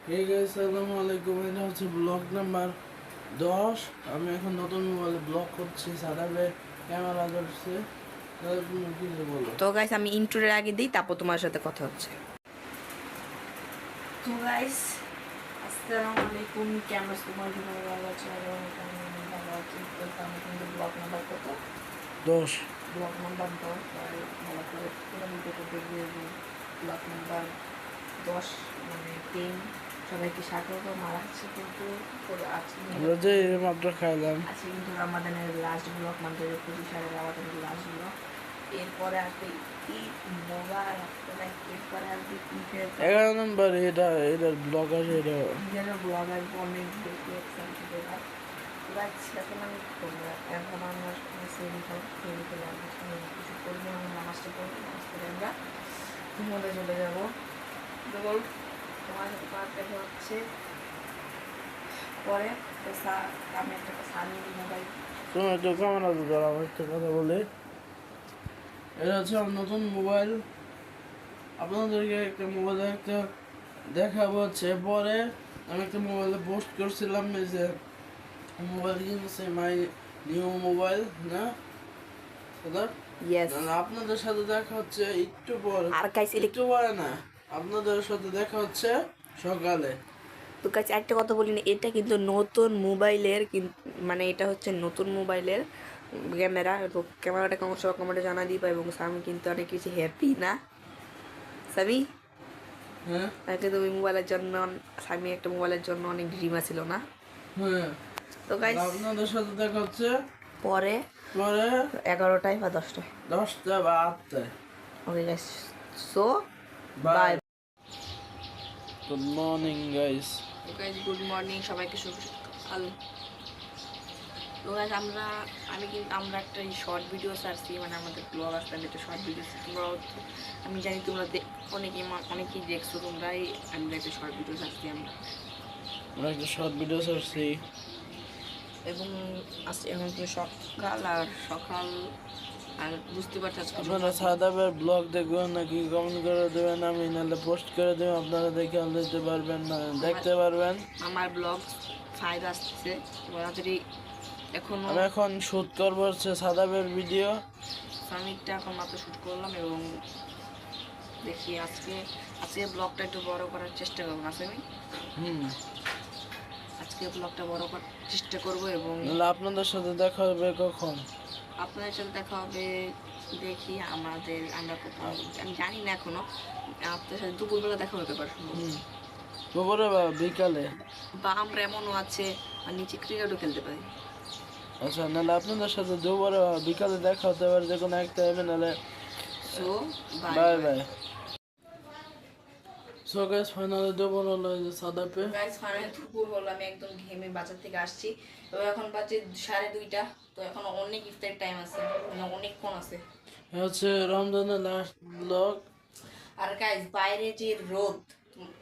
Hey guys, আসসালামু আলাইকুম। এটা হচ্ছে ব্লগ নাম্বার 10। আমি এখন নতুন মোবাইলে ব্লগ করছি। সাদাবে ক্যামেরা ধরছে। তাহলে তুমি কি বলো? তো গাইস আমি ইন্ট্রোর আগে দিই, তারপর তোমার সাথে কথা হচ্ছে। তো গাইস আসসালামু আলাইকুম, কেমন আছো? তোমার জন্য ভালো আছে আর আমি ভালো আছি। তো আমি কিন্তু ব্লগ নাম্বার কত? 10। Blog number 10। আর ভালো করে পুরো ভিডিওটা দেখবে এবং ব্লগ নাম্বার 10 মানে 10 সবাইকে স্বাগত জানাচ্ছি। কিন্তু আজকে আমরা যে মাত্র খাইলাম। আজকে কিন্তু রামাদানের লাস্ট ব্লগ, মানে 25 সালের রামাদানের লাস্ট ব্লগ। এরপরে আসবে ঈদ মোবারক। এরপরে আসবে ঈদের 11 নম্বর এটার ব্লগ আছে। এটা ঈদের ব্লগ আসবে অনেক বেশি এক্সাইটেড এবার। এখন আমি কী করবো? এখন আমরা সেম তৈরি করে কিছু করবো, আমি নামাজটা পড়বো, নামাজ করে আমরা ঘুমোতে চলে যাবো। বল তোমার সাথে তোমার দেখা হচ্ছে পরে। তো আমি একটা সামনে মোবাইল তোমার তো ক্যামেরা তো ধরা হচ্ছে কথা বলে। এটা হচ্ছে আমার নতুন মোবাইল। আপনাদেরকে একটা মোবাইল একটা দেখাবো হচ্ছে পরে। আমি একটা মোবাইলে পোস্ট করছিলাম এই যে মোবাইল কিনছে, মাই নিউ মোবাইল না দাদা? ইয়েস। না, না, আপনাদের সাথে দেখা হচ্ছে একটু পরে। আর গাইস একটু পরে না, আপনাদের সাথে দেখা হচ্ছে সকালে। তো কাছে একটা কথা বলি না, এটা কিন্তু নতুন মোবাইলের মানে এটা হচ্ছে নতুন মোবাইলের ক্যামেরা। তো ক্যামেরাটা কেমন সব কমেন্টে জানা দিবা। এবং সামি কিন্তু অনেক কিছু হ্যাপি না সামি? হ্যাঁ, আজকে তুমি মোবাইলের জন্য, সামি একটা মোবাইলের জন্য অনেক ড্রিম আছিল না? হ্যাঁ, তো গাইস আপনাদের সাথে দেখা হচ্ছে পরে পরে 11টায় বা 10টায়। 10টা বা 8টায়। Okay guys, so bye. Bye. Good morning guys. Guys good morning সবাইকে, শুভ সকাল। তো গাইস আমরা একটা শর্ট ভিডিও ছাড়ছি, মানে আমাদের ব্লগ আসলে একটা শর্ট ভিডিও। তোমরা আমি জানি তোমরা অনেকেই দেখছো তোমরা। আমরা একটা শর্ট ভিডিও ছাড়ছি আমরা একটা শর্ট ভিডিও ছাড়ছি। এবং আজকে এখন তো সকাল আর বুঝতে পারছি আজকে আপনারা সাদাবের ব্লগ দেখবেন নাকি কমেন্ট করে দেবেন, আমি নাহলে পোস্ট করে দেবেন। আপনারা দেখে দিতে পারবেন না, দেখতে পারবেন। আমার ব্লগ 5 আসছে তাড়াতাড়ি। আমি এখন শুট করবো হচ্ছে সাদাবের ভিডিও। সামিটটা এখন মাত্র শ্যুট করলাম এবং দেখি আজকে ব্লগটা একটু বড় করার চেষ্টা করবো না আমি। আজকে ব্লগটা বড় করার চেষ্টা করবো এবং নাহলে আপনাদের সাথে দেখা হবে কখন? আপনাদের সাথে দেখা হবে দেখি আমরা কোথাও, আমি জানি না এখনো। আপনাদের সাথে দুপুরবেলা দেখা হতে পারে দুপুরে বা বিকালে। বা আমরা এমনও আছে আর নিচে ক্রিকেটও খেলতে পারি। আচ্ছা, নাহলে আপনাদের সাথে দুপুরে বা বিকালে দেখা হতে পারে, যে কোনো একটা টাইমে। নাহলে so bye by. So guys, finally দুপুর হলো এই যে সাদাপে। গাইস ফাইনালি দুপুর হলো, আমি একদম ঘেমে বাজার থেকে আসছি। তো এখন বাজে 2:30। তো এখন অনেক ইফতারের টাইম আছে, মানে অনেকক্ষণ আছে। হচ্ছে রমজানের লাস্ট ব্লগ। আর গাইস বাইরে যে রোদ,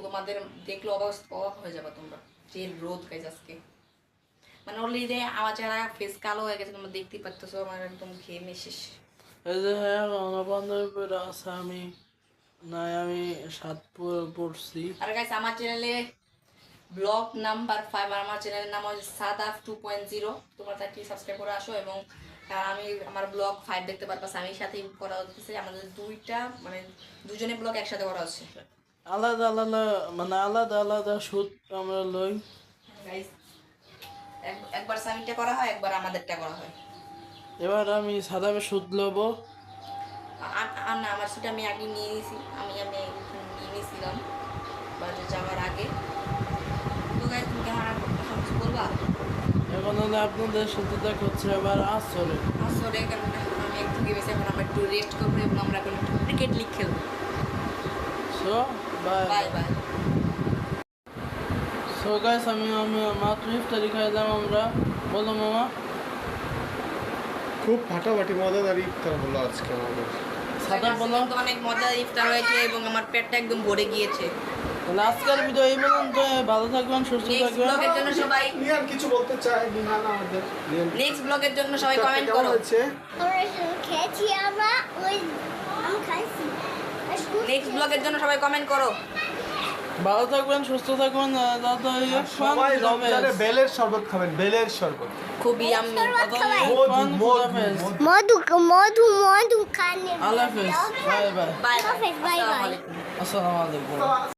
তোমাদের দেখলে অবাক হয়ে যাবে তোমরা। যে রোদ গাইস আজকে, মানে অলরেডি আমার যারা ফেস কালো হয়ে গেছে, তোমরা দেখতেই পাচ্ছ। আমার একদম ঘেমে শেষ। এই যে হ্যাঁ, বান্ধবী পরে আছে। আমি 7 পড়ছি। আর গাইস আমার চ্যানেলে ব্লগ নাম্বার 5, আর আমার চ্যানেলের নাম হচ্ছে সাদাফ 2.0। তোমরা তাকে সাবস্ক্রাইব করে আসো এবং আমি আমার ব্লগ 5 দেখতে পারবা। স্বামীর সাথেই করা হচ্ছে, আমাদের মানে দুজনে ব্লগ একসাথে করা হচ্ছে। আলাদা আলাদা, মানে আলাদা আলাদা শুট আমরা লই। গাইস একবার স্বামীরটা করা হয়, একবার আমাদেরটা করা হয়। এবার আমি সাদাবে শুট লবো। আর না, আমার সেটা আমি আগে নিয়ে নিয়েছি। আমি নিয়ে নিয়েছিলাম বাড়ি যাওয়ার আগে। তো গাইস তুমি কেমন কিছু বলবা? এখন হলে আপনাদের সাথে দেখা হচ্ছে এবার আসরে। আসলে কারণ এখন আমি একটু ভেবেছি, এখন আমরা একটু রেস্ট করবো এবং আমরা এখন একটু ক্রিকেট লিগ খেলবো। So bye bye bye. So guys, আমি মাত্র ইফতারি খাইলাম আমরা। বলো মামা। খুব ফাটাফাটি মজাদার ইফতার হলো আজকে আমাদের। সাদা বলো। অনেক মজার ইফতার হয়েছে এবং আমার পেটটা একদম ভরে গিয়েছে। তাহলে আজকের ভিডিও এই পর্যন্ত। ভালো থাকবেন, সুস্থ নেক্সট থাকবেন। ব্লগের জন্য সবাই নিহান কিছু বলতে চাই? নিহান আমাদের নেক্সট ব্লগের জন্য সবাই কমেন্ট কেমন করো। হয়েছে? খেয়েছি আমরা, ওই আমি খাইছি। নেক্সট ব্লগের জন্য সবাই কমেন্ট করো। ভালো থাকবেন, সুস্থ থাকবেন, দাদা সবাই রমজানে বেলের শরবত খাবেন, বেলের শরবত। খুবই আমি মধু মধু মধু মধু মধু খানে আল্লাহ হাফেজ, bye bye, bye bye bye আসসালামু আলাইকুম। আসসালামু আলাইকুম।